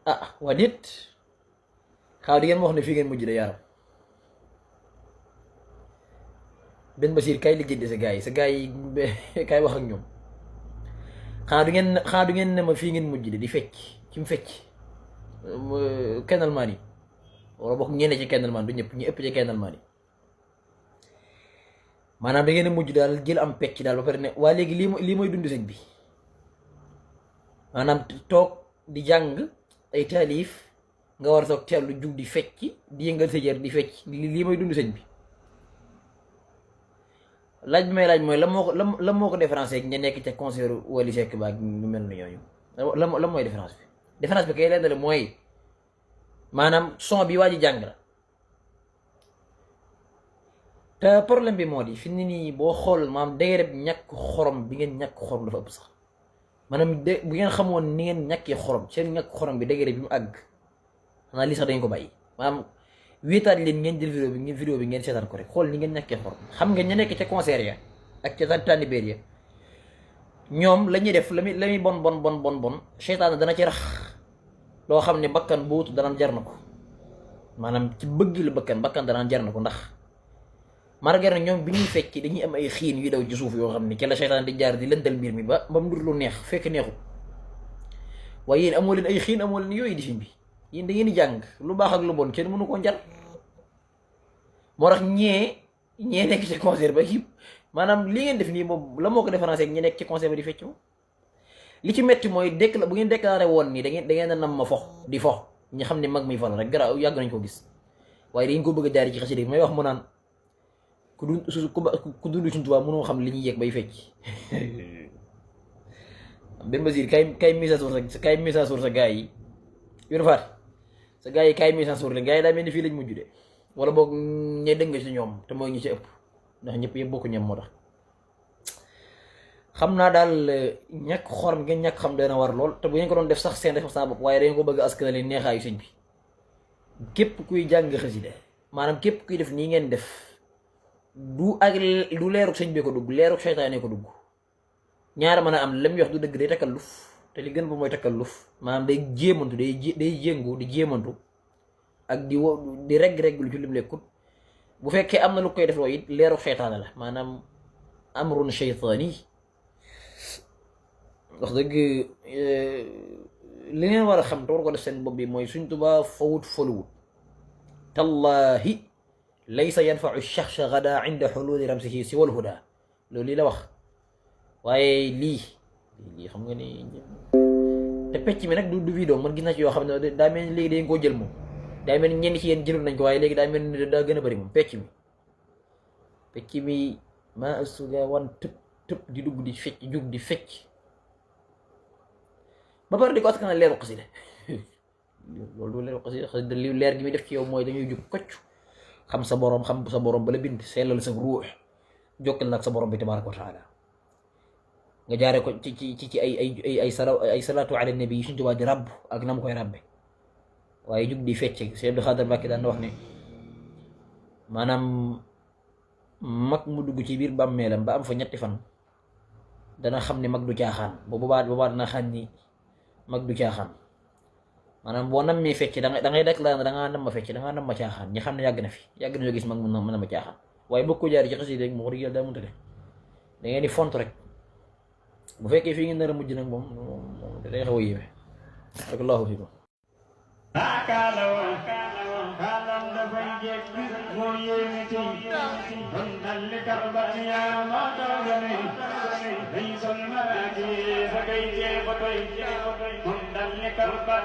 ah waa nit xaw di ngeen ma wax ne fii ngeen mujj de yaram benn Basiir kay liggéey sa gars yi kay wax ak ñoom xanaa du ngeen ne ma fii ngeen mujj de di fecc ci mu fecc kennal maan yi wala bokk ñenn ci kennal maan du ñëpp ñu ëpp ci kennal maan yi maanaam da ngeen a mujj daal jël am pecc daal ba pare ne waa léegi lii mooy dund sëñ bi maanaam toog di jàng ay taalif nga war a toog teelu jug di fecc di yëngal sa jër di fecc lii mooy dund sëñ bi laaj bi may laaj mooy la moo ko différencier ak ña nekk ca concert Wally Seck ba ñu mel ni ñooñu la mooy différence bi kay leen la mooy maanaam son bi waa ji jàng la te problème bi moo di fi ni nii boo xool maanaam degré bi ñàkk xorom bi ngeen ñàkk xorom dafa ëpp sax maanaam bu ngeen xamoon ni ngeen ñàkkee xorom seen ñàkk xorom bi degré bi mu àgg xanaa lii sax dañ ko bàyyi maanaam wéetaat leen ngeen jël vidéo bi ngeen seetaan ko rek xool ni ngeen ñàkkee xorom xam nga ña nekk ca concert ya ak ca tànnibéer ya ñoom la ñuy def la muy bon seytaane dana ci rax loo xam ne bakkan bu wutu danaan jar na ko maanaam ci bëgg la bakkan danaan jar na ko ndax margar na ñoom bi ñuy fekki dañuy am ay xiin yu daw ci suuf yoo xam ne ci la seytaane di jaar di lëntal mbir mi ba mu ndur lu neex fekk neexu waaye yéen amoo leen ay xiin amoo leen yooyu di fi bi yéen da ngeen di jàng lu baax ak lu bon kenn mënu koo njar moo tax ñee nekk ci concert ba yëpp maanaam li ngeen def nii moom la moo ko différencier ak ñi nekk ci concert ba di fecc moom li ci metti mooy bu ngeen déclaré woon nii da ngeen a nam ma fox di fox ñi xam ne mag muy fal rek garaaw yàgg nañ ko gis waaye dañ ko bëgg a jaari ci xasida may wax mu naan ku dund suñ tubaab mënoo xam li ñuy yegg bay fecc benn Basiir kay mise à jour sa gars yi yor faat sa gars yi kay mise à jour leen gars yi daa mel ni fii lañ mujj de wala boog ñe dëng ci ñoom te mooy ñi ci ëpp ndax ñëpp yëpp bokku ñem moo tax xam naa daal ñàkk xorom ngeen ñàkk xam dana war lool te bu ngeen ko doon def sax seen responsable bopp waaye dañu ko bëgg askanale neexaayu sëñ bi képp kuy jàng xasida maanaam képp kuy def nii ngeen def du leeruk sëñ bi ko dugg leeruk seytaane ko dugg ñaara mën a am lam yox du dëgg day takalluf te li gën ba mooy takalluf maanaam day jéemantu day jéngu di jéemantu ak di reg lu ci lim lekkut bu fekkee am na lu koy def loo it leeruk seytaane la maanaam amrun seytaani wax dëgg li ngeen war a xam te war ko def seen bopp bi mooy Sëñ Tuubaa fawut foluwut tallahi laysa yanfau shaxsha gada inda xululi ramsihi siwal huda loolu lii la wax waaye lii xam nga ni te pecc mi nag du vidéo man gis naa ci yoo xam ne daa mel ni léegi dañ koo jël moom daa mel ni ñenn ci yéen jëlul nañ ko waaye léegi daa mel ni daa gën a bëri moom pecc mi maa suga wan tëb di dugg di fecc jug di fecc ba pare di ko askan leeru xasida loolu du leeru xasida li leer gi muy def ci yow mooy dañuy jug kocc xam sa borom bala bind sellal sa ruux jokkal nag sa borom bi tabaraka wa taala nga jaare ko ci ay salaatu ala nabi yi Sëñ Tuubaa di rabb ak na mu koy rabbe waaye jug di fecc Sëñ Abdou Khadre Mbacké daan na wax ne maanaam mag mu dugg ci biir bàmmeelam ba am fa ñetti fan dana xam ne mag du caaxaan boobaa dana xam ni mag du caaxaan maanaam boo nammee fecc da ngay déclaré da ngaa nam ma fecc da ngaa nam ma caaxaan ñi xam ne yàgg nañoo gis mag mën na ma caaxaan waaye bëgg ko jaari ci xasida rek moo wax dëgg yàlla daa mënta def da ngeen di font rek bu fekkee fii ngeen nar a mujj nag moom day xaw a yéeme ak allahu fikum kalam dafay jekki moo yéeme tey kon dalli karban yaa ma tawgane day sol maraaki sa kay jeeba toy kon dalli karban